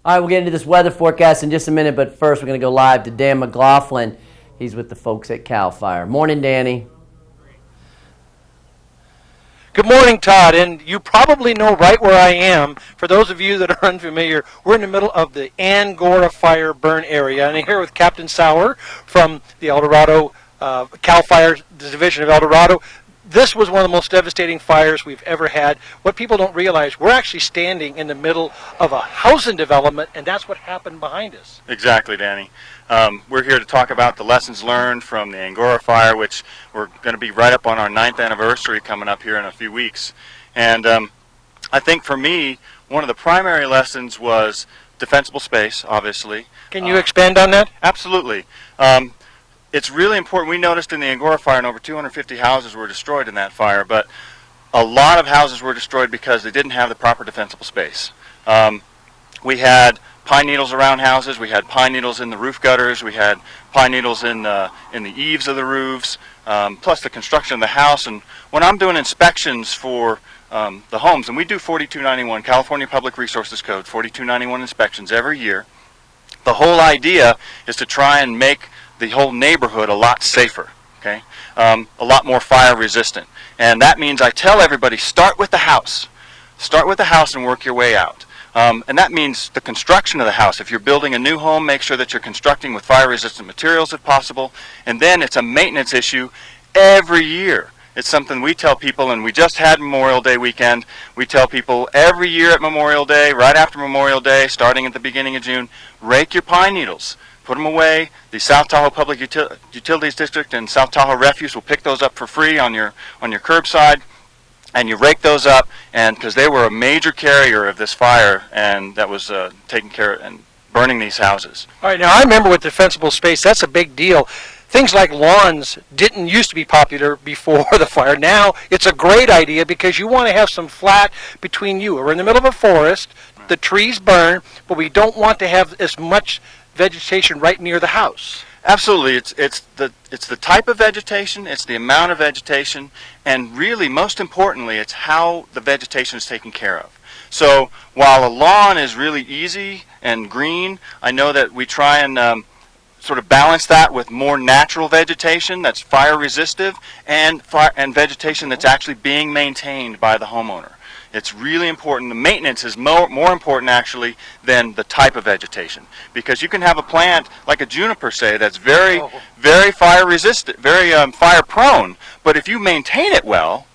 All right, we'll get into this weather forecast in just a minute, but first we're going to go live to Dan McLaughlin. He's with the folks at CAL FIRE. Morning, Danny. Good morning, Todd, and you probably know right where I am. For those of you that are unfamiliar, we're in the middle of the Angora fire burn area, and I'm here with Captain Sauer from the El Dorado CAL FIRE Division of El Dorado. This was one of the most devastating fires we've ever had. What people don't realize, we're actually standing in the middle of a housing development, and that's what happened behind us. Exactly, Danny. We're here to talk about the lessons learned from the Angora fire, which we're going to be right up on our 9th anniversary coming up here in a few weeks. And I think for me, one of the primary lessons was defensible space, obviously. Can you expand on that? Absolutely. It's really important. We noticed in the Angora fire, and over 250 houses were destroyed in that fire, but a lot of houses were destroyed because they didn't have the proper defensible space. We had pine needles around houses. We had pine needles in the roof gutters. We had pine needles in the eaves of the roofs, plus the construction of the house. And when I'm doing inspections for the homes, and we do 4291, California Public Resources Code, 4291 inspections every year, the whole idea is to try and make the whole neighborhood a lot safer, okay? A lot more fire resistant. And that means I tell everybody, start with the house. Start with the house and work your way out. And that means the construction of the house. If you're building a new home, make sure that you're constructing with fire-resistant materials if possible. And then it's a maintenance issue every year. It's something we tell people, and we just had Memorial Day weekend. We tell people every year at Memorial Day, right after Memorial Day, starting at the beginning of June, rake your pine needles. Put them away. The South Tahoe Public Utilities District and South Tahoe Refuse will pick those up for free on your curbside. And you rake those up, and because they were a major carrier of this fire, and that was taking care of and burning these houses. All right, now I remember with defensible space, that's a big deal. Things like lawns didn't used to be popular before the fire. Now it's a great idea because you want to have some flat between you. We're in the middle of a forest, the trees burn, but we don't want to have as much vegetation right near the house. Absolutely. It's the type of vegetation, it's the amount of vegetation, and really, most importantly, it's how the vegetation is taken care of. So while a lawn is really easy and green, I know that we try and sort of balance that with more natural vegetation that's fire resistive and vegetation that's actually being maintained by the homeowner. It's really important. The maintenance is more important actually than the type of vegetation, because you can have a plant like a juniper, say, that's very fire resistant, very fire prone, but if you maintain it well,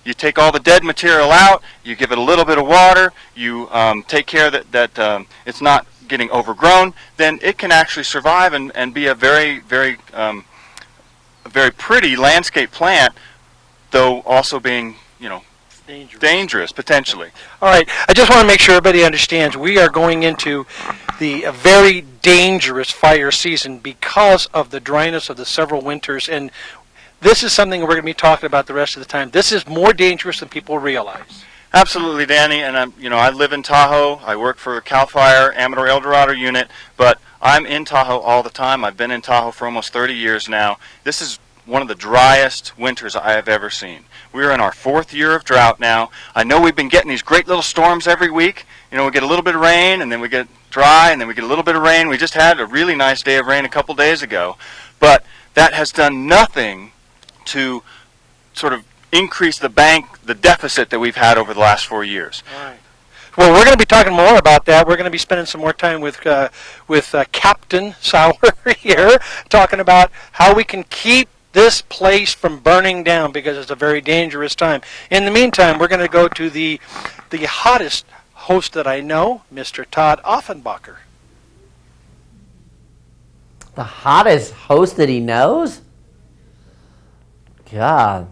you take all the dead material out, you give it a little bit of water, you take care that it's not getting overgrown, then it can actually survive and be a very pretty landscape plant, though also being, dangerous potentially. All right, I just want to make sure everybody understands we are going into the very dangerous fire season because of the dryness of the several winters, and this is something we're going to be talking about the rest of the time. This is more dangerous than people realize. Absolutely, Danny, and I live in Tahoe. I work for CAL FIRE Amador El Dorado unit, but I'm in Tahoe all the time. I've been in Tahoe for almost 30 years now. This is one of the driest winters I have ever seen. We're in our 4th year of drought now. I know we've been getting these great little storms every week. We get a little bit of rain, and then we get dry, and then we get a little bit of rain. We just had a really nice day of rain a couple days ago. But that has done nothing to sort of increase the deficit that we've had over the last 4 years. All right. Well, we're going to be talking more about that. We're going to be spending some more time with Captain Sauer here, talking about how we can keep this place from burning down because it's a very dangerous time. In the meantime, we're going to go to the hottest host that I know, Mr. Todd Offenbacher. The hottest host that he knows? God.